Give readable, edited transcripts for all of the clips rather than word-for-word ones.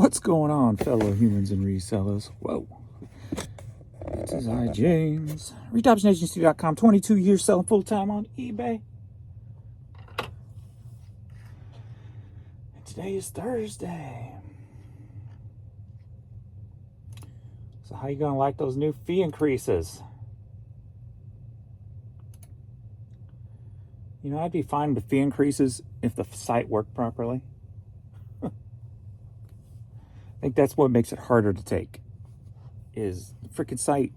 What's going on, fellow humans and resellers? Whoa. This is I, James. ReadOptionAgency.com, 22 years selling full-time on eBay. And today is Thursday. So how you gonna like those new fee increases? You know, I'd be fine with fee increases if the site worked properly. I think that's what makes it harder to take, is the freaking site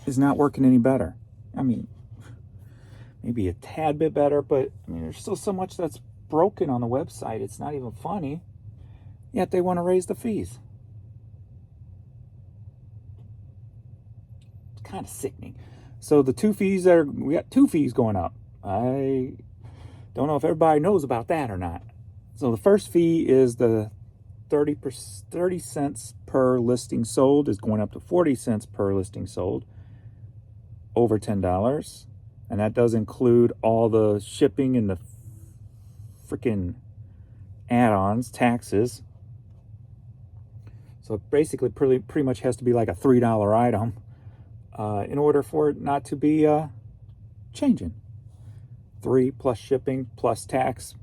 is not working any better. I mean, maybe a tad bit better, but I mean, there's still so much that's broken on the website. It's not even funny. Yet they want to raise the fees. It's kind of sickening. So the we got two fees going up. I don't know if everybody knows about that or not. So the first fee is the 30 cents per listing sold is going up to 40 cents per listing sold over $10. And that does include all the shipping and the freaking add-ons, taxes. So it basically pretty much has to be like a $3 item in order for it not to be changing. 3 plus shipping plus tax.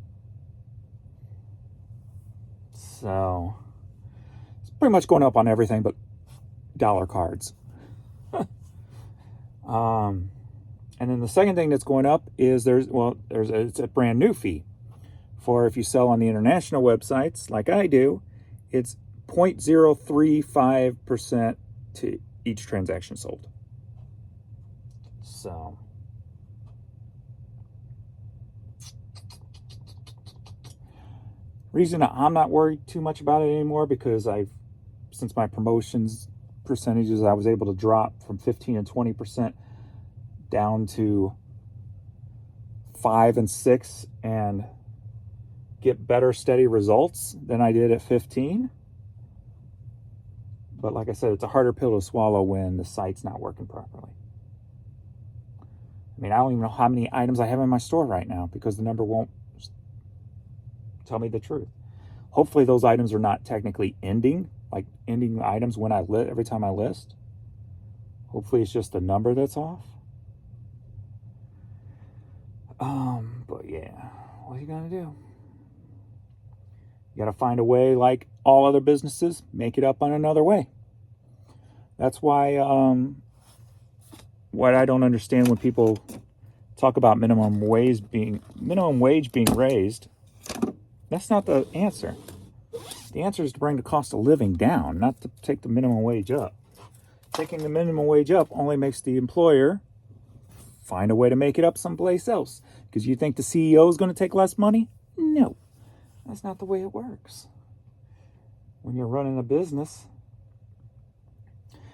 So it's pretty much going up on everything but dollar cards. And then the second thing that's going up is it's a brand new fee. For if you sell on the international websites like I do, it's 0.035% to each transaction sold. So reason I'm not worried too much about it anymore, because since my promotions percentages, I was able to drop from 15 and 20% down to 5 and 6 and get better steady results than I did at 15. But like I said, it's a harder pill to swallow when the site's not working properly. I mean, I don't even know how many items I have in my store right now because the number won't tell me the truth. Hopefully those items are not technically ending items when every time I list. Hopefully it's just the number that's off. But yeah, what are you gonna do? You gotta find a way, like all other businesses, make it up on another way. That's why what I don't understand when people talk about minimum wage being raised. That's not the answer. The answer is to bring the cost of living down, not to take the minimum wage up. Taking the minimum wage up only makes the employer find a way to make it up someplace else. Because you think the CEO is going to take less money? No, that's not the way it works. When you're running a business.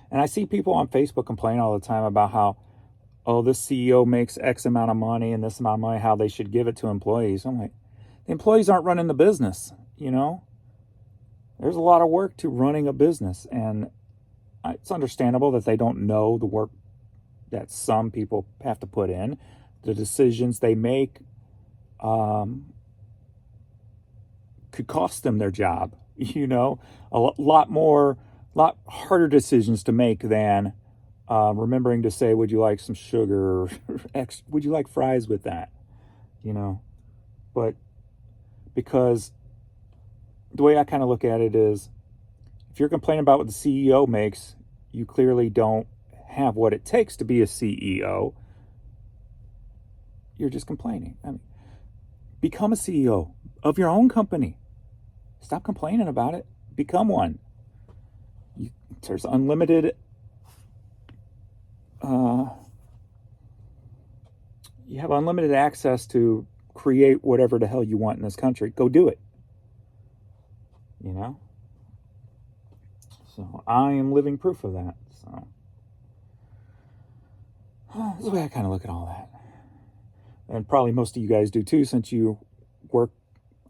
And I see people on Facebook complain all the time about how, oh, this CEO makes X amount of money and this amount of money, how they should give it to employees. I'm like, the employees aren't running the business, you know? There's a lot of work to running a business, and it's understandable that they don't know the work that some people have to put in. The decisions they make could cost them their job, you know? A lot harder decisions to make than remembering to say, would you like some sugar, or would you like fries with that, you know? But because the way I kind of look at it is, if you're complaining about what the CEO makes, you clearly don't have what it takes to be a CEO. You're just complaining. I mean, become a CEO of your own company. Stop complaining about it. Become one. There's unlimited you have unlimited access to create whatever the hell you want in this country. Go do it. You know? So I am living proof of that. So that's the way I kind of look at all that. And probably most of you guys do too, since you work.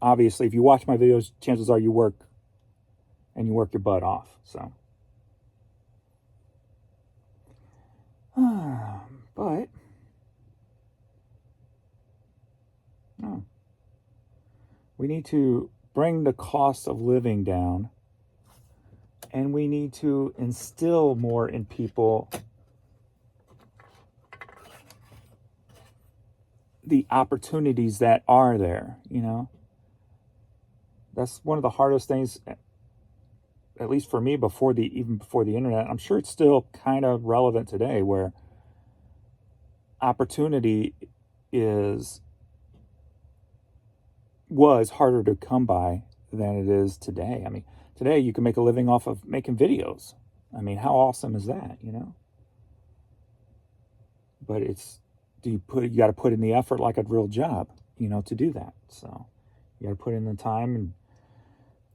Obviously, if you watch my videos, chances are you work your butt off. So but we need to bring the cost of living down And we need to instill more in people the opportunities that are there, you know. That's one of the hardest things, at least for me, even before the internet. I'm sure it's still kind of relevant today, where opportunity was harder to come by than it is today. I mean, today you can make a living off of making videos. I mean, how awesome is that, you know? But you got to put in the effort like a real job, you know, to do that. So you got to put in the time and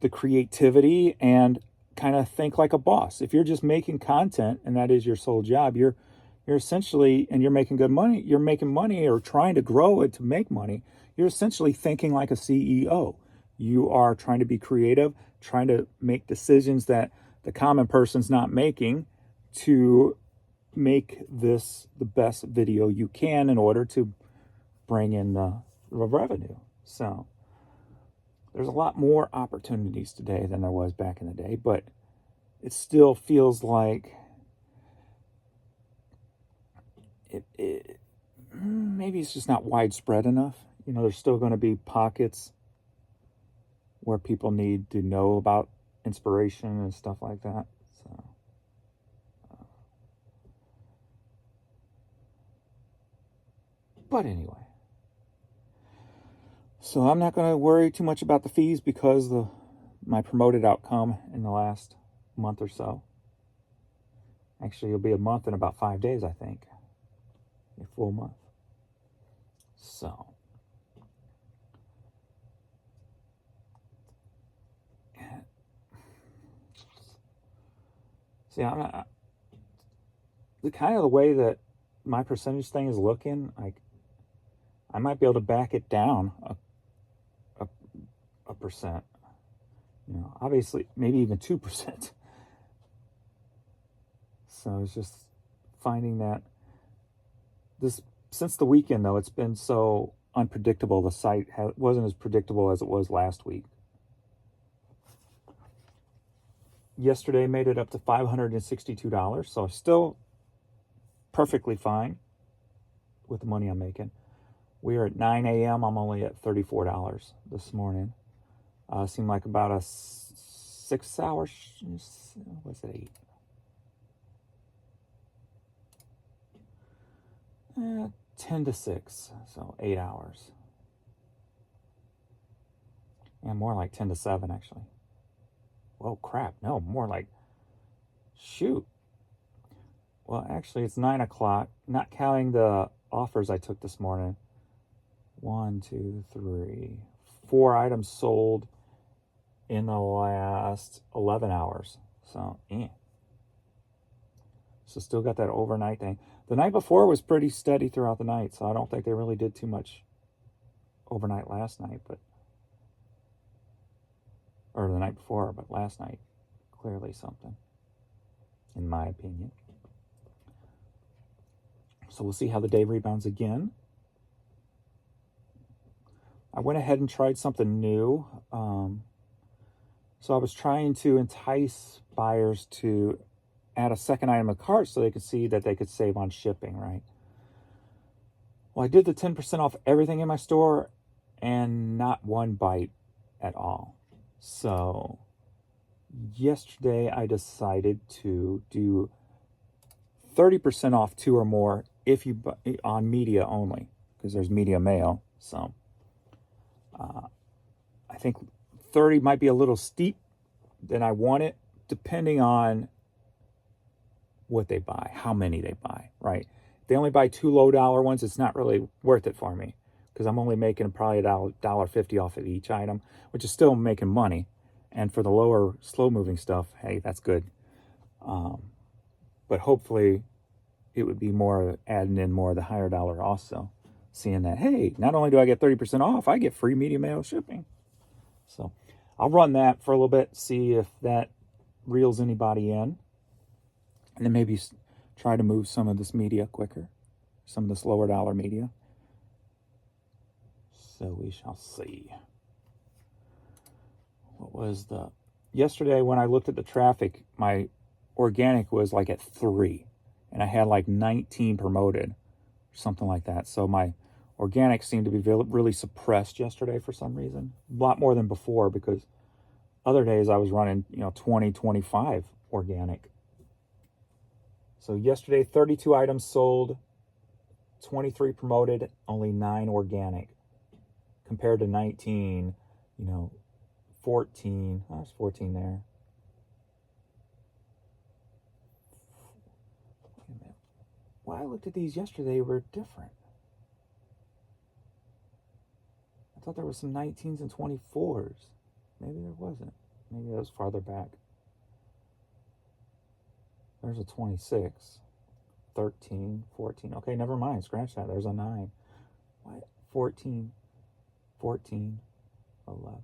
the creativity and kind of think like a boss. If you're just making content and that is your sole job, you're essentially, and you're making good money, you're making money or trying to grow it to make money, you're essentially thinking like a CEO. You are trying to be creative, trying to make decisions that the common person's not making to make this the best video you can in order to bring in the revenue. So there's a lot more opportunities today than there was back in the day, but it still feels like maybe it's just not widespread enough. You know, there's still going to be pockets where people need to know about inspiration and stuff like that. So, but anyway, so I'm not going to worry too much about the fees because my promoted outcome in the last month or so. Actually, it'll be a month in about 5 days, I think. A full month. So, see, the way that my percentage thing is looking, like I might be able to back it down a percent. You know, obviously, maybe even 2%. So it's just finding that since the weekend, though, it's been so unpredictable. The site wasn't as predictable as it was last week. Yesterday made it up to $562, so still perfectly fine with the money I'm making. We are at 9 a.m. I'm only at $34 this morning. Seemed like about a 6 hour, what's it, 8? 10 to 6, so 8 hours. And more like 10 to 7, actually. Whoa, crap, no, more like, shoot. Well, actually, it's 9 o'clock, not counting the offers I took this morning. 1, 2, 3, 4 items sold in the last 11 hours. So, So still got that overnight thing. The night before was pretty steady throughout the night, so I don't think they really did too much overnight last night, or the night before, but last night, clearly something, in my opinion. So we'll see how the day rebounds again. I went ahead and tried something new. So I was trying to entice buyers to add a second item in the cart so they could see that they could save on shipping, right? Well, I did the 10% off everything in my store and not one bite at all. So yesterday I decided to do 30% off 2 or more if you on media only, because there's media mail. So I think 30 might be a little steep than I want it, depending on what they buy, how many they buy, right? If they only buy 2 low-dollar ones, it's not really worth it for me, because I'm only making probably $1.50 off of each item, which is still making money. And for the lower, slow-moving stuff, hey, that's good. But hopefully it would be more adding in more of the higher dollar also, seeing that, hey, not only do I get 30% off, I get free media mail shipping. So I'll run that for a little bit, see if that reels anybody in, and then maybe try to move some of this media quicker, some of this lower dollar media. So we shall see. What was yesterday when I looked at the traffic, my organic was like at 3, and I had like 19 promoted, something like that. So my organic seemed to be really suppressed yesterday for some reason. A lot more than before, because other days I was running, 20, 25 organic. So yesterday, 32 items sold, 23 promoted, only 9 organic, compared to 19, 14. Oh, there's 14 there. Wait a minute. When I looked at these yesterday, they were different. I thought there were some 19s and 24s. Maybe there wasn't. Maybe that was farther back. There's a 26. 13, 14. Okay, never mind. Scratch that. There's a 9. What? 14, 14, 11.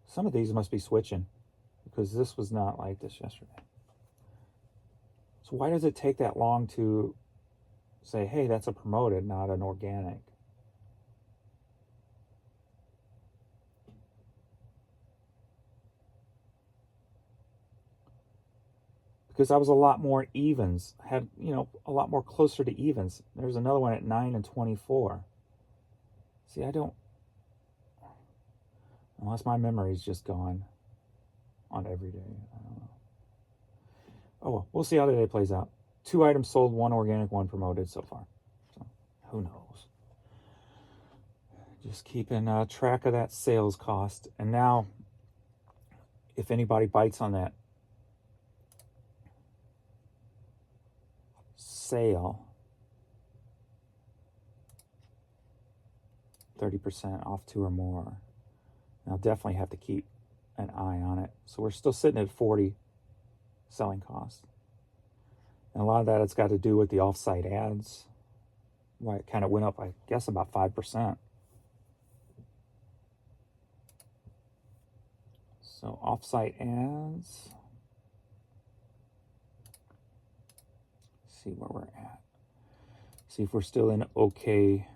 Some of these must be switching, because this was not like this yesterday. So why does it take that long to say, hey, that's a promoted, not an organic? Because I was a lot more evens, had, a lot more closer to evens. There's another one at 9 and 24. See, I don't, unless my memory's just gone on every day. I don't know. Oh, well, we'll see how the day plays out. 2 items sold, 1 organic, 1 promoted so far. So who knows? Just keeping track of that sales cost. And now, if anybody bites on that sale, 30% off 2 or more, I'll definitely have to keep an eye on it. So we're still sitting at 40 selling cost. And a lot of that has got to do with the off-site ads. Why it kind of went up, I guess, about 5%. So off-site ads. See where we're at. See if we're still in okay.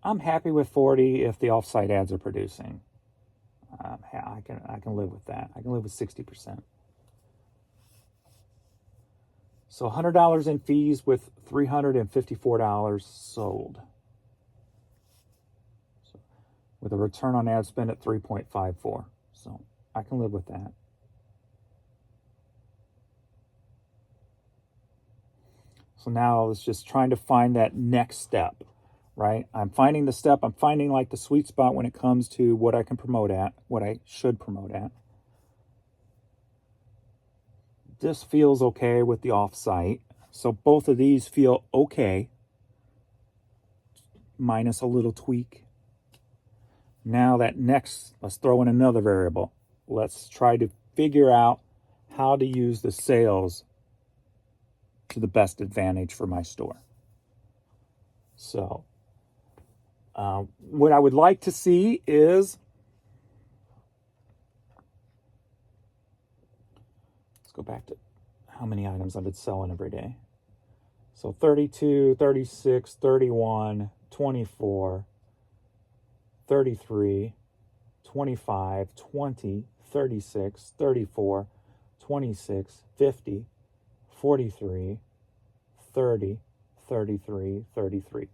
I'm happy with 40 if the off-site ads are producing. I can live with that. I can live with 60%. So $100 in fees with $354 sold. So with a return on ad spend at 3.54. So I can live with that. So now it's just trying to find that next step, right? I'm finding the step. I'm finding like the sweet spot when it comes to what I can promote at, what I should promote at. This feels okay with the off-site. So both of these feel okay, minus a little tweak. Now that next, let's throw in another variable. Let's try to figure out how to use the sales to the best advantage for my store. So what I would like to see is, let's go back to how many items I've been selling every day. So 32, 36, 31, 24, 33, 25, 20, 36, 34, 26, 50, 43, 30, 33, 33.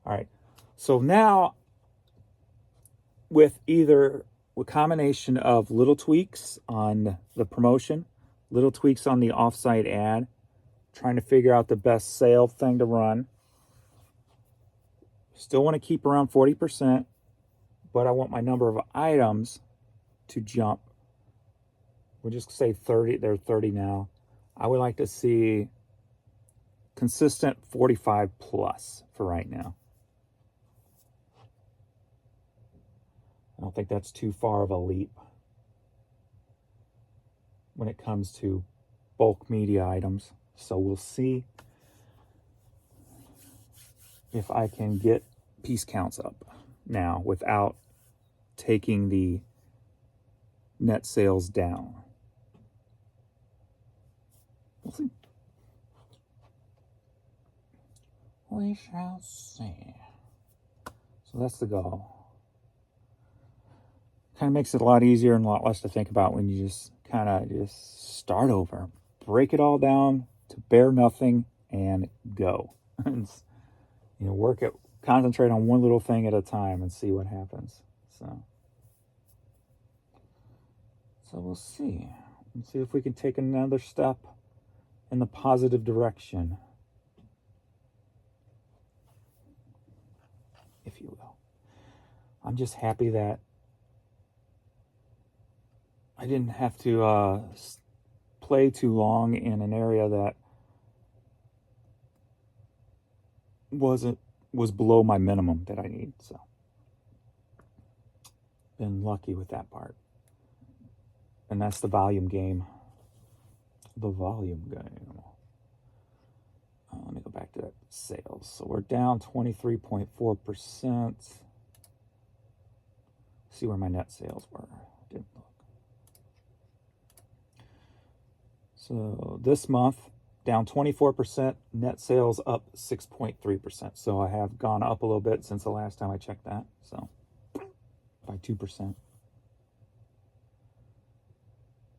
All right. So now with either a combination of little tweaks on the promotion, little tweaks on the off-site ad, trying to figure out the best sale thing to run. Still want to keep around 40%, but I want my number of items to jump. We'll just say 30. They're 30 now. I would like to see consistent 45 plus for right now. I don't think that's too far of a leap when it comes to bulk media items. So we'll see if I can get piece counts up now without taking the net sales down. We'll see. We shall see. So that's the goal. Kind of makes it a lot easier and a lot less to think about when you just kind of just start over. Break it all down to bare nothing and go. And, work it, concentrate on one little thing at a time and see what happens. So we'll see. Let's see if we can take another step in the positive direction, if you will. I'm just happy that I didn't have to play too long in an area that was below my minimum that I need. So been lucky with that part. And that's the volume game. The volume game. Let me go back to that sales. So we're down 23.4%. See where my net sales were. Didn't look. So this month, down 24%, net sales up 6.3%. So I have gone up a little bit since the last time I checked that. So by 2%.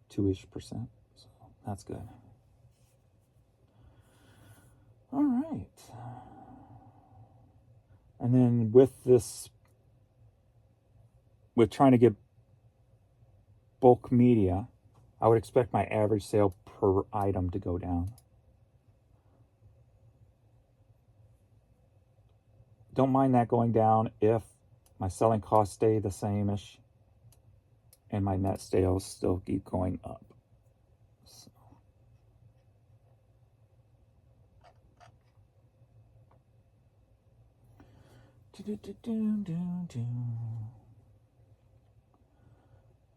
2-ish%. So that's good. All right. And then with trying to get bulk media, I would expect my average sale per item to go down. Don't mind that going down if my selling costs stay the same-ish and my net sales still keep going up. So.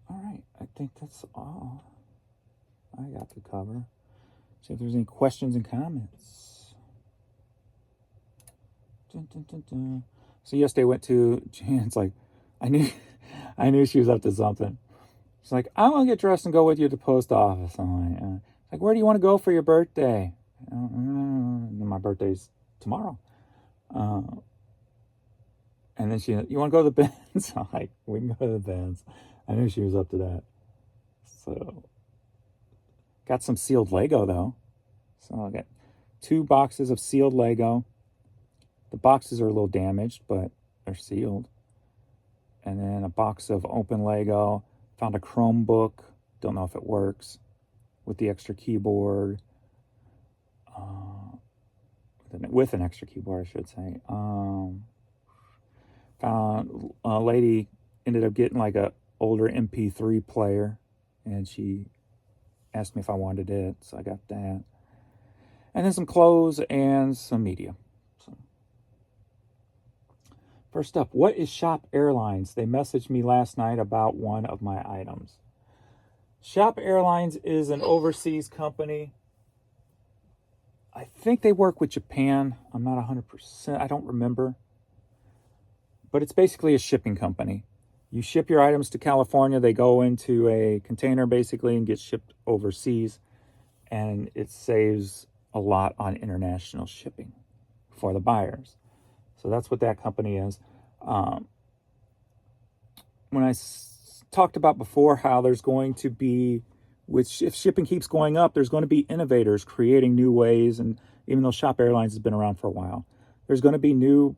All right, I think that's all I got to cover. See if there's any questions and comments. So yesterday I went to Jan's. Like, I knew she was up to something. She's like, I want to get dressed and go with you to the post office. I'm like, where do you want to go for your birthday? My birthday's tomorrow. And then you want to go to the Benz? I'm like, we can go to the Benz. I knew she was up to that. So, got some sealed Lego though. So I got 2 boxes of sealed Lego. The boxes are a little damaged, but they're sealed. And then a box of open Lego. Found a Chromebook. Don't know if it works. With the extra keyboard. With an extra keyboard, I should say. Found a lady ended up getting like a older MP3 player. And she asked me if I wanted it. So I got that. And then some clothes and some media. First up, what is Shop Airlines? They messaged me last night about one of my items. Shop Airlines is an overseas company. I think they work with Japan. I'm not 100%. I don't remember. But it's basically a shipping company. You ship your items to California. They go into a container basically and get shipped overseas. And it saves a lot on international shipping for the buyers. So that's what that company is. When I talked about before how there's going to be, if shipping keeps going up, there's going to be innovators creating new ways. And even though Shop Airlines has been around for a while, there's going to be new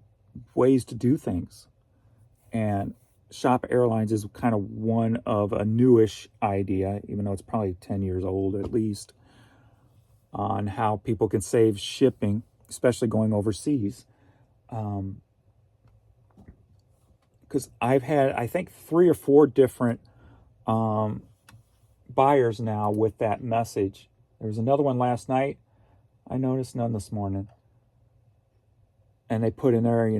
ways to do things. And Shop Airlines is kind of one of a newish idea, even though it's probably 10 years old at least, on how people can save shipping, especially going overseas. Because I've had, I think, 3 or 4 different buyers now with that message. There was another one last night. I noticed none this morning. And they put in there,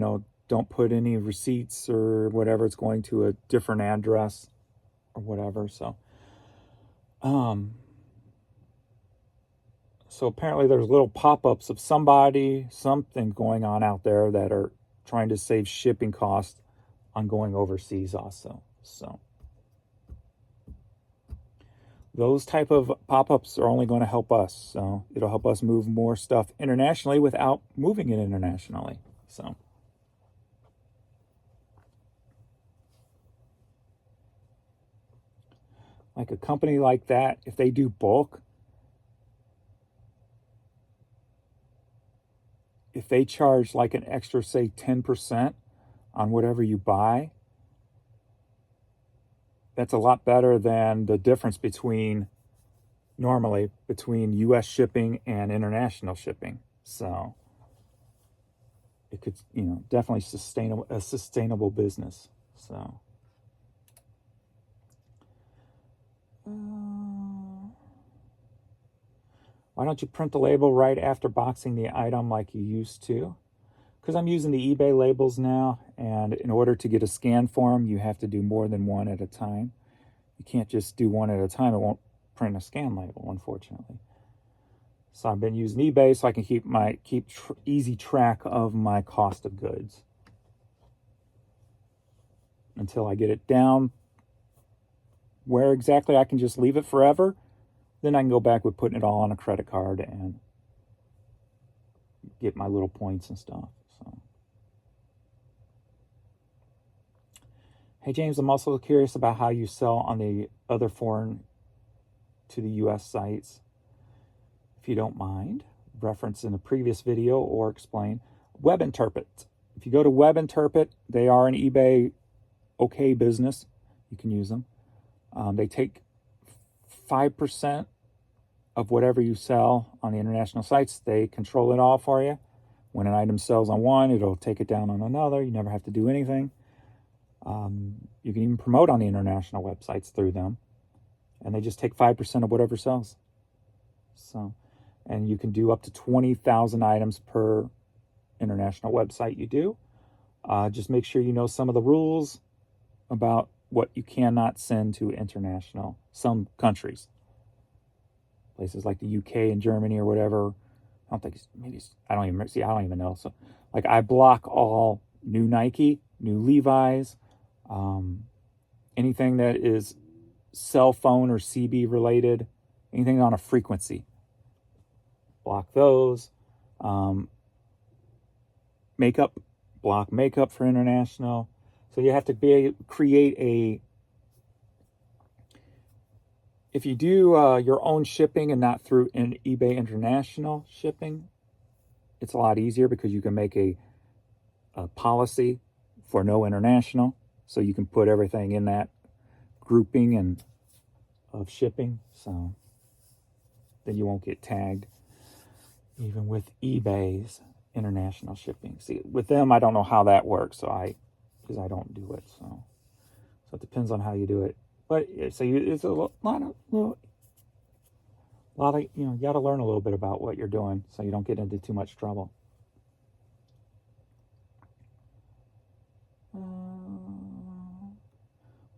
don't put any receipts or whatever. It's going to a different address or whatever. So apparently there's little pop-ups of something going on out there that are trying to save shipping costs on going overseas also. So those type of pop-ups are only going to help us. So it'll help us move more stuff internationally without moving it internationally. So Like a company like that, if they do bulk, if they charge like an extra, say, 10% on whatever you buy, that's a lot better than the difference normally between US shipping and international shipping. So it could, definitely a sustainable business. So why don't you print the label right after boxing the item like you used to? Because I'm using the eBay labels now, and in order to get a scan form, you have to do more than one at a time. You can't just do one at a time. It won't print a scan label, unfortunately. So I've been using eBay so I can keep easy track of my cost of goods until I get it down where exactly I can just leave it forever. Then I can go back with putting it all on a credit card and get my little points and stuff. So, hey James, I'm also curious about how you sell on the other foreign to the US sites. If you don't mind, reference in the previous video or explain. Web Interpret. If you go to Web Interpret, they are an eBay okay business. You can use them. They take 5% of whatever you sell on the international sites. They control it all for you. When an item sells on one, it'll take it down on another. You never have to do anything. You can even promote on the international websites through them. And they just take 5% of whatever sells. So, and you can do up to 20,000 items per international website you do. Just make sure you know some of the rules about what you cannot send to some countries. Places like the UK and Germany or whatever. I don't even know. So, like, I block all new Nike, new Levi's, anything that is cell phone or CB related, anything on a frequency. Block those. Makeup, block makeup for international. So you have to create if you do your own shipping and not through an eBay international shipping, it's a lot easier because you can make a policy for no international. So you can put everything in that grouping of shipping. So then you won't get tagged even with eBay's international shipping. See, with them, I don't know how that works. Because I don't do it. So it depends on how you do it. But it's a lot of, you got to learn a little bit about what you're doing so you don't get into too much trouble.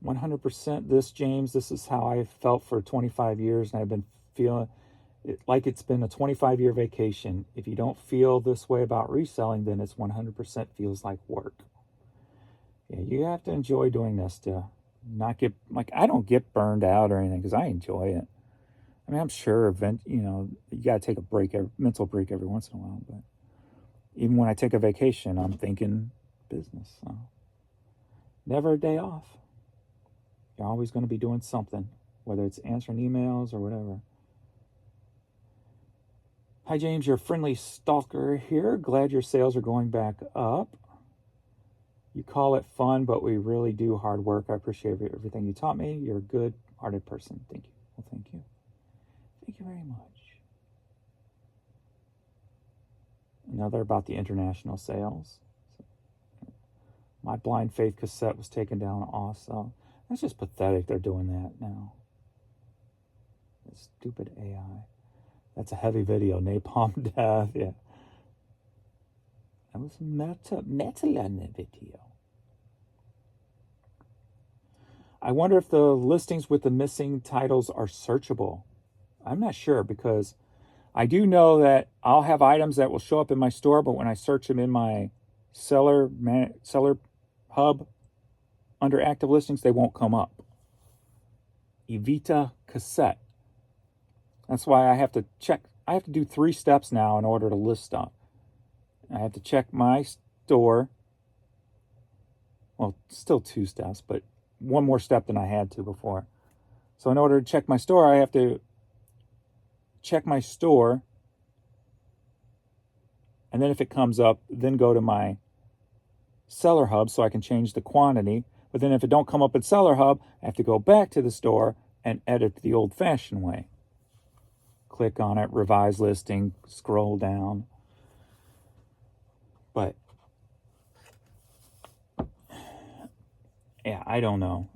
100% this, James. This is how I felt for 25 years, and I've been feeling like it's been a 25-year vacation. If you don't feel this way about reselling, then it's 100% feels like work. Yeah, you have to enjoy doing this to not get, like, I don't get burned out or anything because I enjoy it. I mean, I'm sure you got to take a mental break every once in a while, but even when I take a vacation, I'm thinking business. So never a day off. You're always going to be doing something, whether it's answering emails or whatever. Hi, James, your friendly stalker here. Glad your sales are going back up. You call it fun, but we really do hard work. I appreciate everything you taught me. You're a good-hearted person. Thank you. Well, thank you. Thank you very much. Another about the international sales. My Blind Faith cassette was taken down also. That's just pathetic they're doing that now. That stupid AI. That's a heavy video. Napalm Death. Yeah. That was metal on the video. I wonder if the listings with the missing titles are searchable. I'm not sure because I do know that I'll have items that will show up in my store, but when I search them in my seller hub under active listings, they won't come up. Evita cassette. That's why I have to check. I have to do 3 steps now in order to list stuff. I have to check my store. Well, still 2 steps, but one more step than I had to before. So in order to check my store, I have to check my store. And then if it comes up, then go to my Seller Hub so I can change the quantity. But then if it don't come up in Seller Hub, I have to go back to the store and edit the old-fashioned way. Click on it, revise listing, scroll down. But yeah, I don't know.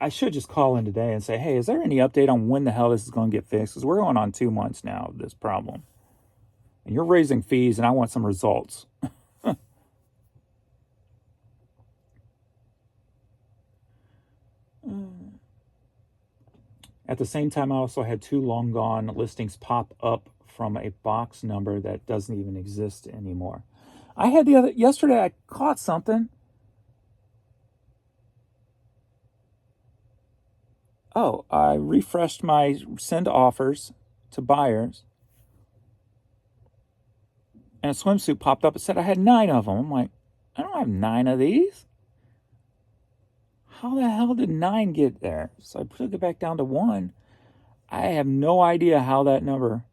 I should just call in today and say, hey, is there any update on when the hell this is going to get fixed? Because we're going on 2 months now of this problem. And you're raising fees, and I want some results. At the same time, I also had 2 long gone listings pop up from a box number that doesn't even exist anymore. I had yesterday I caught something. Oh, I refreshed my send offers to buyers. And a swimsuit popped up. It said I had 9 of them. I'm like, I don't have 9 of these. How the hell did 9 get there? So I took it back down to 1. I have no idea how that number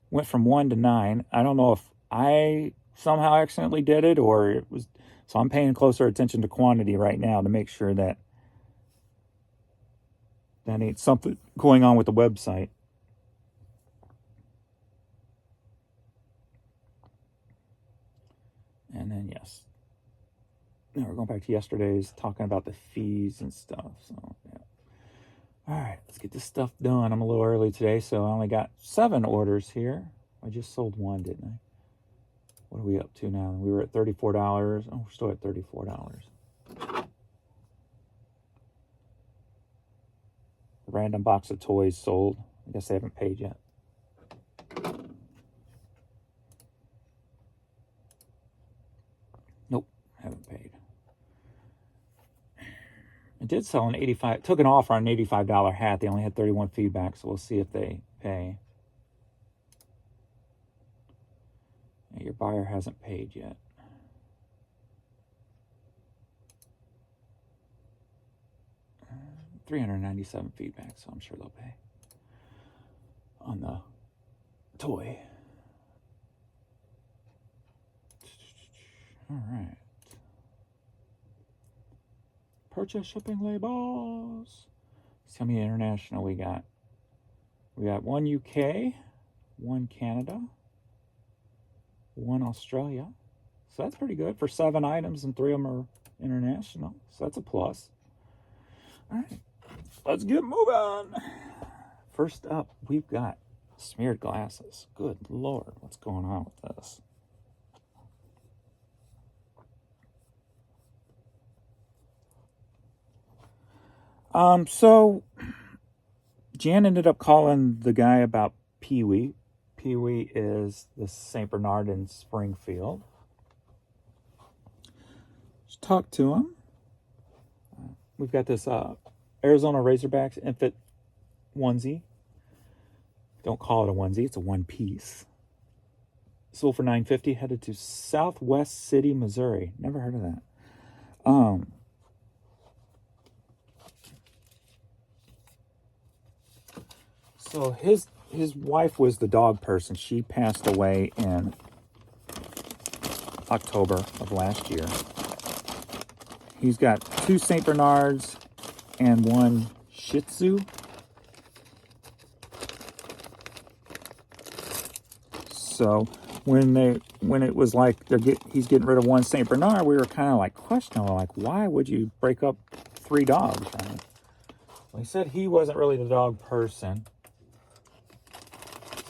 went from 1 to 9. I don't know if I somehow accidentally did it or it was. So I'm paying closer attention to quantity right now to make sure that ain't something going on with the website. And then, yes. Now we're going back to yesterday's, talking about the fees and stuff. So, yeah. All right, let's get this stuff done. I'm a little early today, so I only got 7 orders here. I just sold 1, didn't I? What are we up to now? We were at $34. Oh, we're still at $34. Random box of toys sold. I guess they haven't paid yet. Nope, haven't paid. I did sell an $85, took an offer on an $85 hat. They only had 31 feedback, so we'll see if they pay. Yeah, your buyer hasn't paid yet. Uh, 397 feedback, so I'm sure they'll pay on the toy. All right. Purchase shipping labels. See how many international we got. We got 1 UK, 1 Canada, 1 Australia. So that's pretty good for 7 items and 3 of them are international. So that's a plus. All right, let's get moving. First up, we've got smeared glasses. Good Lord, what's going on with this? So Jan ended up calling the guy about Pee-wee. Pee-wee is the St. Bernard in Springfield. Just talked to him. We've got this Arizona Razorbacks infant onesie. Don't call it a onesie, it's a one piece. Sold for $9.50, headed to Southwest City, Missouri. Never heard of that. So his wife was the dog person. She passed away in October of last year. He's got 2 St. Bernards and 1 Shih Tzu. So when it was like he's getting rid of 1 St. Bernard, we were kind of like questioning, like, why would you break up 3 dogs? Right? Well, he said he wasn't really the dog person.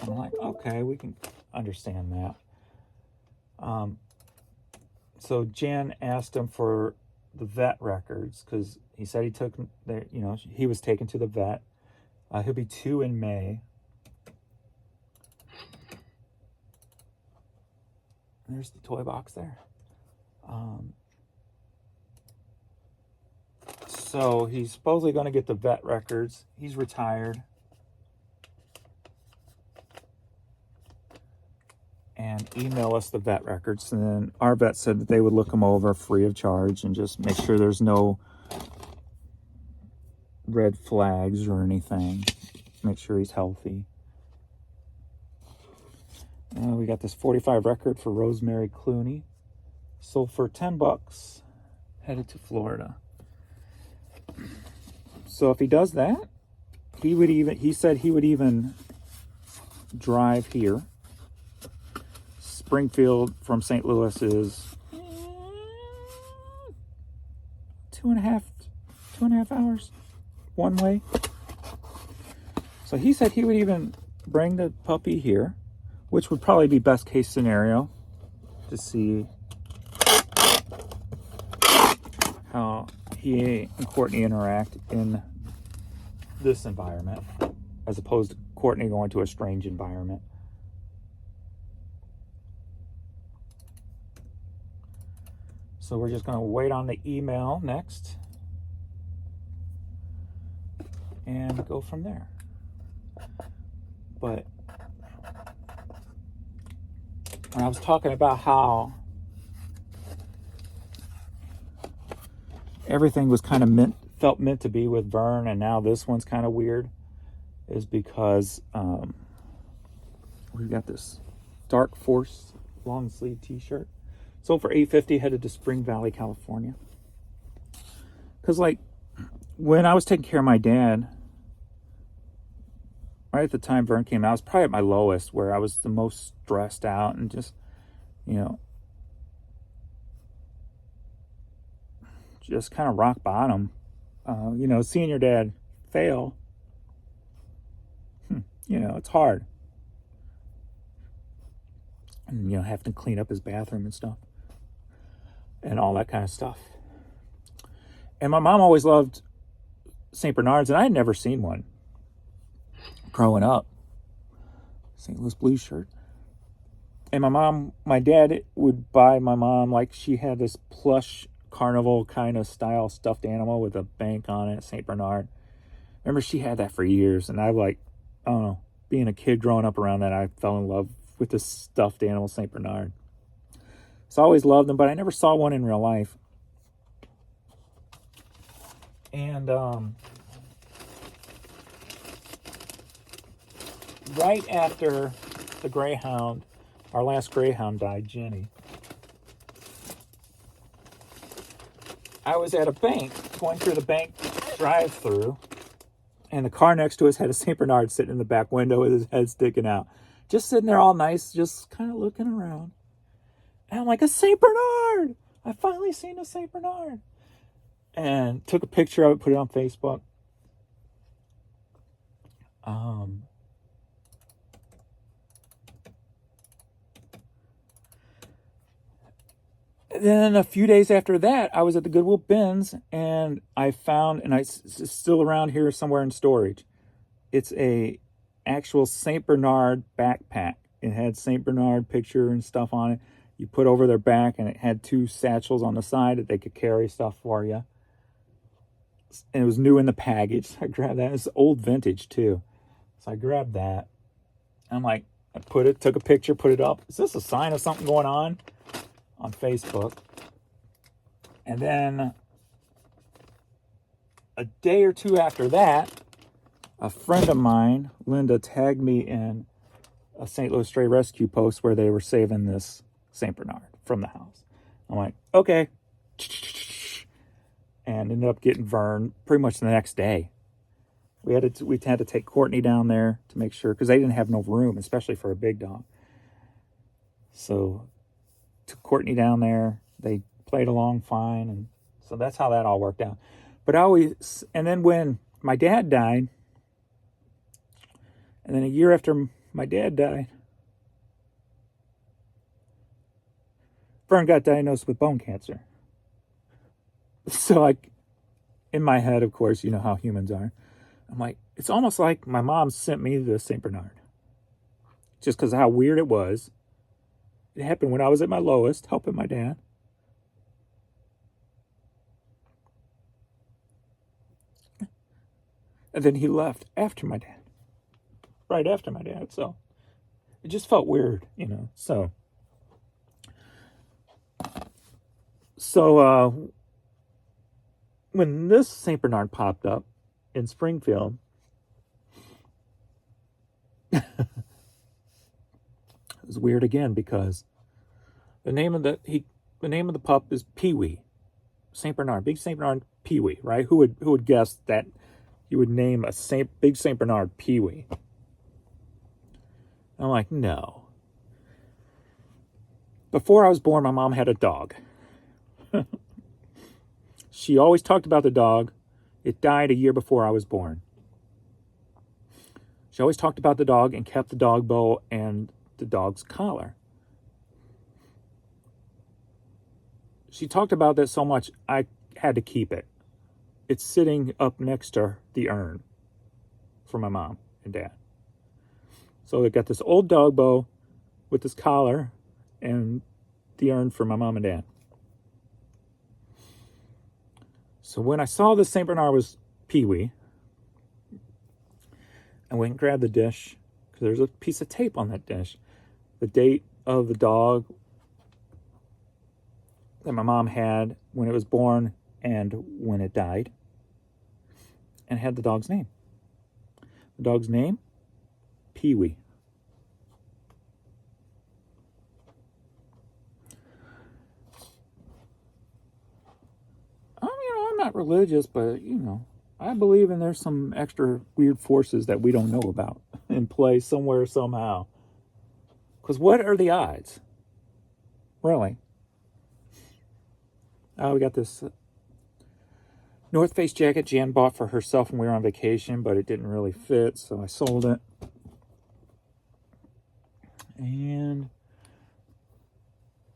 I'm like, okay, we can understand that. So Jan asked him for the vet records because he said he was taken to the vet. He'll be 2 in May. There's the toy box there. So he's supposedly going to get the vet records. He's retired. And email us the vet records. And then our vet said that they would look them over free of charge and just make sure there's no red flags or anything. Make sure he's healthy. We got this 45 record for Rosemary Clooney. Sold for $10. Headed to Florida. So if he does that, he said he would even drive here. Springfield from St. Louis is 2.5 hours one way. So he said he would even bring the puppy here, which would probably be best case scenario, to see how he and Courtney interact in this environment, as opposed to Courtney going to a strange environment. So we're just going to wait on the email next and go from there. But when I was talking about how everything was kind of felt meant to be with Vern, and now this one's kind of weird, is because we've got this Dark Force long sleeve t-shirt. Sold for $8.50, headed to Spring Valley, California. Because, like, when I was taking care of my dad, right at the time Vern came out, I was probably at my lowest, where I was the most stressed out and just, just kind of rock bottom. Seeing your dad fail, it's hard. And, having to clean up his bathroom and stuff. And all that kind of stuff. And my mom always loved St. Bernards, and I had never seen one growing up. St. Louis Blues shirt. And my dad would buy my mom, like, she had this plush carnival kind of style stuffed animal with a bank on it, St. Bernard. Remember, she had that for years, and I don't know, being a kid growing up around that, I fell in love with this stuffed animal, St. Bernard. So I always loved them, but I never saw one in real life. And right after the Greyhound, our last Greyhound died, Jenny, I was at a bank, going through the bank drive-through, and the car next to us had a St. Bernard sitting in the back window with his head sticking out. Just sitting there all nice, just kind of looking around. And I'm like, a St. Bernard! I finally seen a St. Bernard. And took a picture of it, put it on Facebook. Then a few days after that, I was at the Goodwill bins, and I found, and it's still around here somewhere in storage, it's a actual St. Bernard backpack. It had St. Bernard picture and stuff on it. You put over their back, and it had 2 satchels on the side that they could carry stuff for you. And it was new in the package. So I grabbed that. It's old vintage too. So I grabbed that. I'm like, took a picture, put it up. Is this a sign of something going on Facebook? And then a day or two after that, a friend of mine, Linda, tagged me in a St. Louis Stray Rescue post where they were saving this St. Bernard from the house. I'm like, okay. And ended up getting Vern pretty much the next day. We had to take Courtney down there to make sure, because they didn't have no room, especially for a big dog. So took Courtney down there. They played along fine, and so that's how that all worked out. But and then when my dad died, and then a year after my dad died, Vern got diagnosed with bone cancer. So in my head, of course, you know how humans are. I'm like, it's almost like my mom sent me the St. Bernard. Just because of how weird it was. It happened when I was at my lowest, helping my dad. And then he left after my dad. Right after my dad. So it just felt weird, So when this St. Bernard popped up, in Springfield. It was weird again because the name of the pup is Pee-wee, Saint Bernard, big Saint Bernard Pee-wee, right? Who would guess that you would name a big Saint Bernard Pee-wee? I'm like, no. Before I was born, my mom had a dog. She always talked about the dog. It died a year before I was born. She always talked about the dog and kept the dog bow and the dog's collar. She talked about that so much, I had to keep it. It's sitting up next to the urn for my mom and dad. So I got this old dog bow with this collar and the urn for my mom and dad. So when I saw the St. Bernard was Pee-wee, I went and grabbed the dish, because there's a piece of tape on that dish. The date of the dog that my mom had when it was born and when it died. And had the dog's name. The dog's name? Pee-wee. I'm not religious, but, I believe in there's some extra weird forces that we don't know about in play somewhere, somehow. Because what are the odds? Really? We got this North Face jacket Jan bought for herself when we were on vacation, but it didn't really fit, so I sold it. And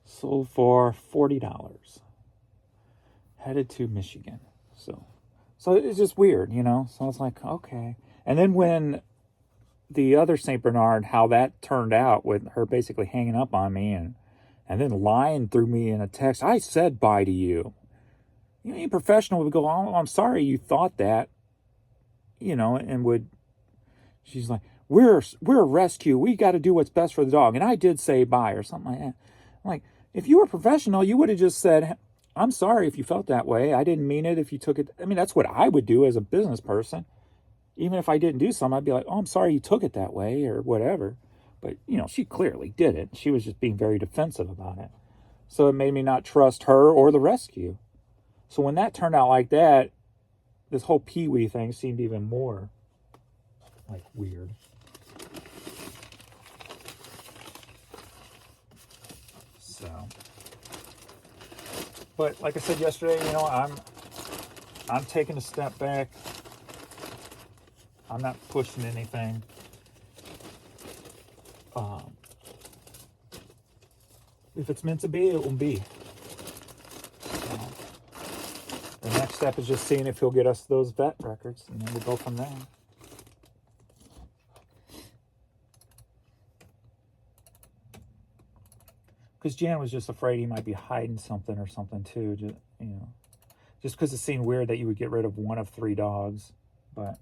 sold for $40. Headed to Michigan. So it's just weird, So I was like, okay. And then when the other St. Bernard, how that turned out with her basically hanging up on me and then lying through me in a text, I said bye to you. Any professional would go, oh, I'm sorry you thought that, and she's like, we're a rescue. We got to do what's best for the dog. And I did say bye or something like that. I'm like, if you were professional, you would have just said, I'm sorry if you felt that way. I didn't mean it if you took it. I mean, that's what I would do as a business person. Even if I didn't do something, I'd be like, oh, I'm sorry you took it that way or whatever. But, she clearly did it. She was just being very defensive about it. So it made me not trust her or the rescue. So when that turned out like that, this whole Pee-wee thing seemed even more, weird. So, but like I said yesterday, I'm taking a step back. I'm not pushing anything. If it's meant to be, it will be. The next step is just seeing if he'll get us those vet records, and then we'll go from there. Because Jan was just afraid he might be hiding something or something too. Just because it seemed weird that you would get rid of one of 3 dogs, but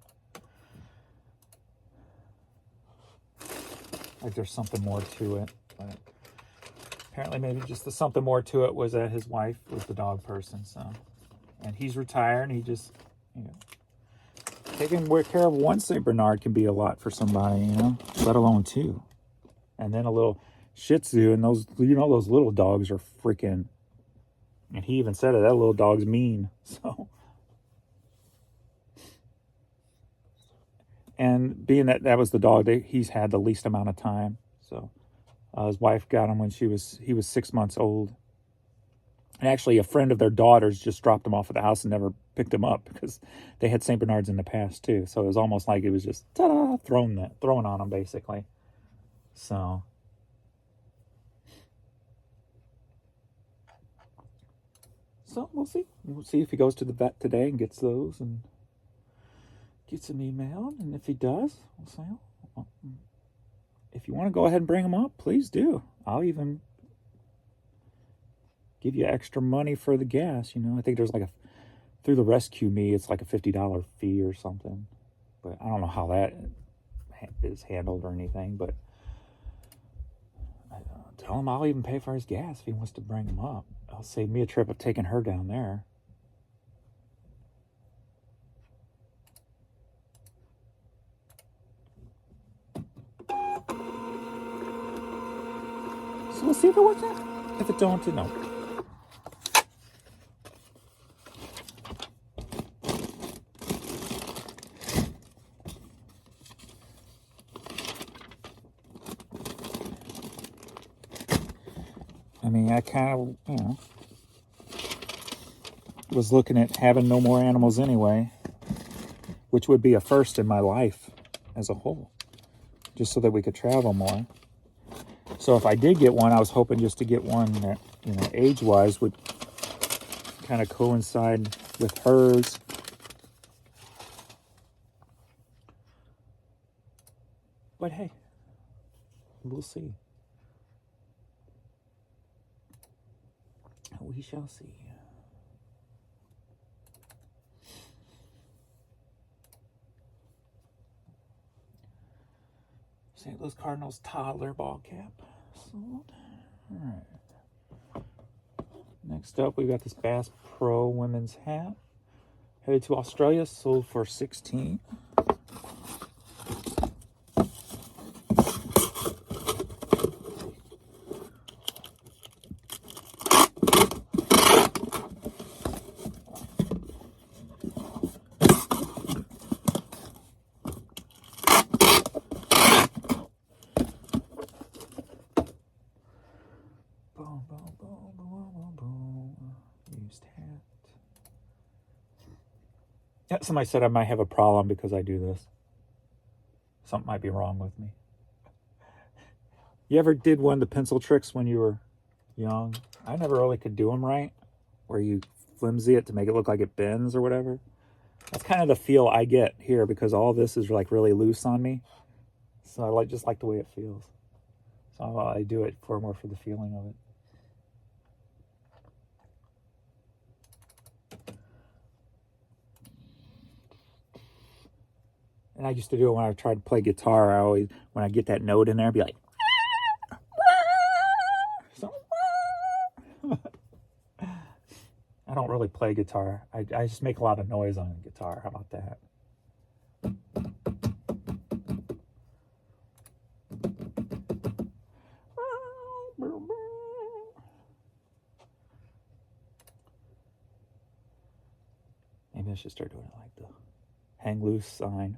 there's something more to it. But apparently, maybe just the something more to it was that his wife was the dog person. So, and he's retired, and he just, taking care of one Saint Bernard can be a lot for somebody, let alone 2, and then a little Shih Tzu, and those little dogs are freaking, and he even said it, that little dog's mean. So, and being that was the dog that he's had the least amount of time, so his wife got him when he was 6 months old, and actually a friend of their daughter's just dropped him off at the house and never picked him up because they had St. Bernards in the past too. So it was almost like it was just thrown on him basically. So. So we'll see. We'll see if he goes to the vet today and gets those and gets them emailed. And if he does, we'll say, if you want to go ahead and bring them up, please do. I'll even give you extra money for the gas. I think there's through the Rescue Me, it's like a $50 fee or something. But I don't know how that is handled or anything. But tell him I'll even pay for his gas if he wants to bring them up. I'll save me a trip of taking her down there. So we'll see if it works out. If it don't, no. I mean, I kind of, was looking at having no more animals anyway, which would be a first in my life as a whole, just so that we could travel more. So if I did get one, I was hoping just to get one that, age-wise would kind of coincide with hers. But hey, we'll see. We shall see. St. Louis Cardinals toddler ball cap sold. All right. Next up, we got this Bass Pro women's hat. Headed to Australia, sold for $16. Used hat. Yeah, somebody said I might have a problem because I do this. Something might be wrong with me. You ever did one of the pencil tricks when you were young? I never really could do them right, where you flimsy it to make it look like it bends or whatever. That's kind of the feel I get here because all this is like really loose on me. So I just like the way it feels. So I do it more for the feeling of it. And I used to do it when I tried to play guitar. I always, when I get that note in there, I'd be like, so, I don't really play guitar. I just make a lot of noise on the guitar. How about that? Maybe I should start doing it like the hang loose sign.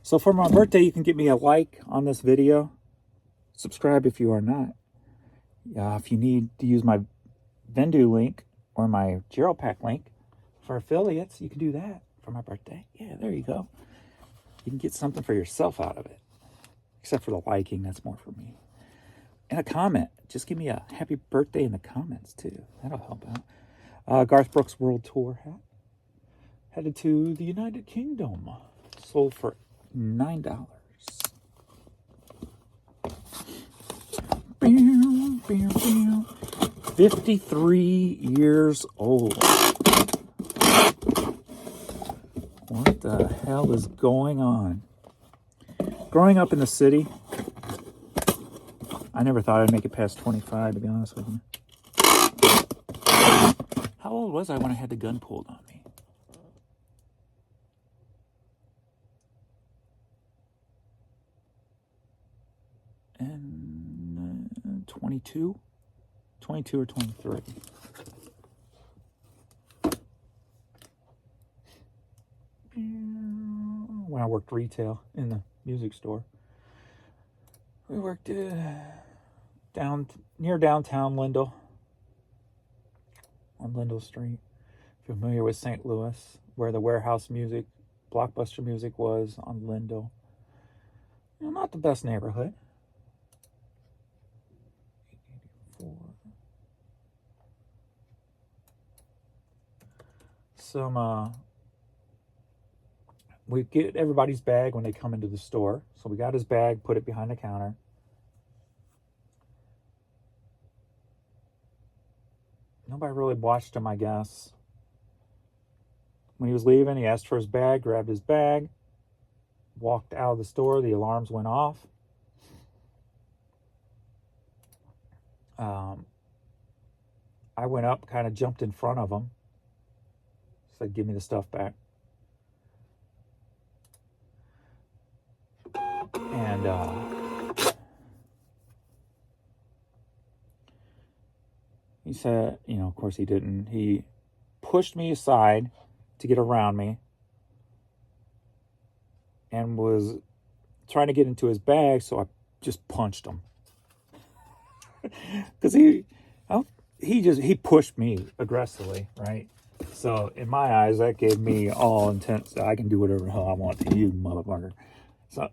So for my birthday, you can give me a like on this video. Subscribe if you are not. If you need to use my Vendu link or my Giro Pack link for affiliates, you can do that for my birthday. Yeah, there you go. You can get something for yourself out of it. Except for the liking, that's more for me. And a comment. Just give me a happy birthday in the comments, too. That'll help out. Garth Brooks World Tour hat. Headed to the United Kingdom. Sold for $9. 53 years old. What the hell is going on? Growing up in the city, I never thought I'd make it past 25, to be honest with you. How old was I when I had the gun pulled on me? And 22? 22 or 23. When I worked retail in the music store. We worked near downtown Lindell, on Lindell Street. Familiar with St. Louis, where the warehouse music, Blockbuster music was on Lindell. Not the best neighborhood. 884. We get everybody's bag when they come into the store. So we got his bag, put it behind the counter. Nobody really watched him, I guess. When he was leaving, he asked for his bag, grabbed his bag, walked out of the store. The alarms went off. I went up, kind of jumped in front of him, said, "Give me the stuff back." And he said, of course he didn't. He pushed me aside to get around me and was trying to get into his bag, so I just punched him. Because he pushed me aggressively, right? So in my eyes, that gave me all intent. I can do whatever the hell I want to you, motherfucker. So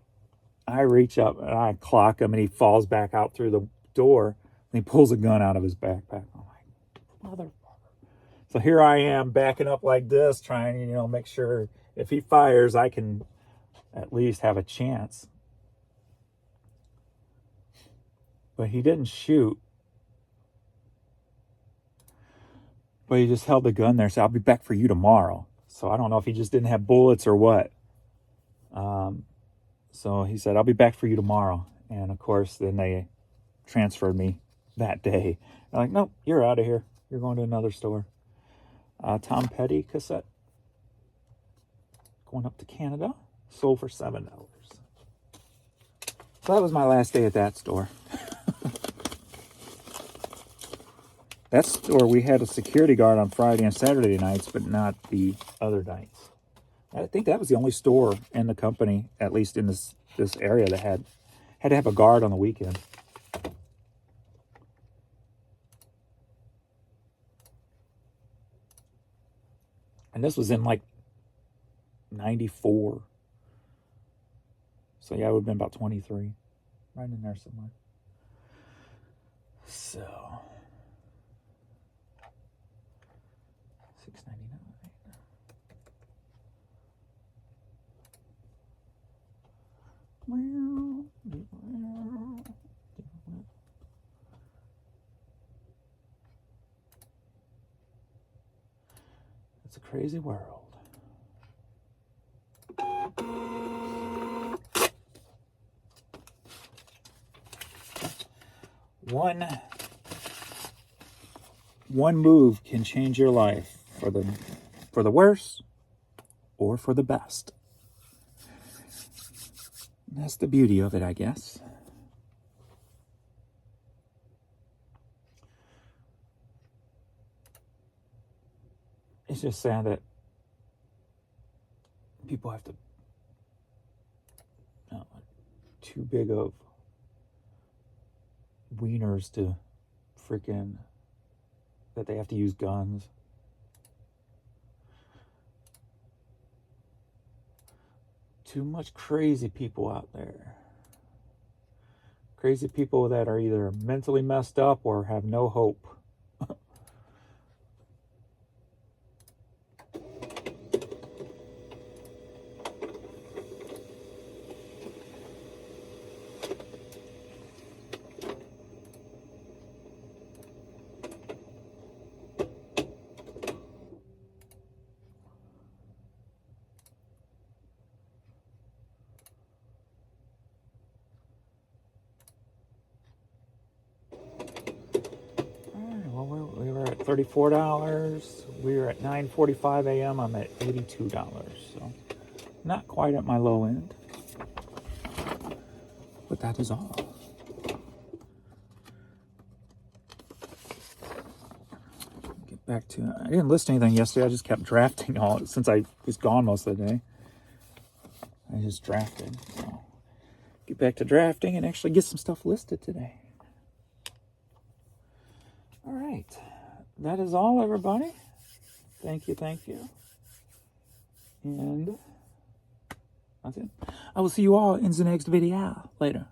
I reach up and I clock him, and he falls back out through the door, and he pulls a gun out of his backpack. I'm like, motherfucker. So here I am backing up like this, trying to, make sure if he fires, I can at least have a chance. But he didn't shoot. But he just held the gun there, so I'll be back for you tomorrow. So I don't know if he just didn't have bullets or what. So he said, "I'll be back for you tomorrow." And of course, then they transferred me that day. I'm like, "Nope, you're out of here. You're going to another store." Tom Petty cassette. Going up to Canada. Sold for $7. So that was my last day at that store. That store, we had a security guard on Friday and Saturday nights, but not the other nights. I think that was the only store in the company, at least in this area, that had to have a guard on the weekend. And this was in like 94. So yeah, I would have been about 23. Right in there somewhere. So $6.99. It's a crazy world. One move can change your life for the worse or for the best. And that's the beauty of it, I guess. It's just sad that people have to too big of wieners to freaking that they have to use guns. Too much crazy people out there. Crazy people that are either mentally messed up or have no hope. We were at $34. We were at 9:45 a.m. I'm at $82. So not quite at my low end. But that is all. Get back to I didn't list anything yesterday. I just kept drafting all since I was gone most of the day. I just drafted. So get back to drafting and actually get some stuff listed today. All right. That is all, everybody. Thank you. And that's it. I will see you all in the next video. Later.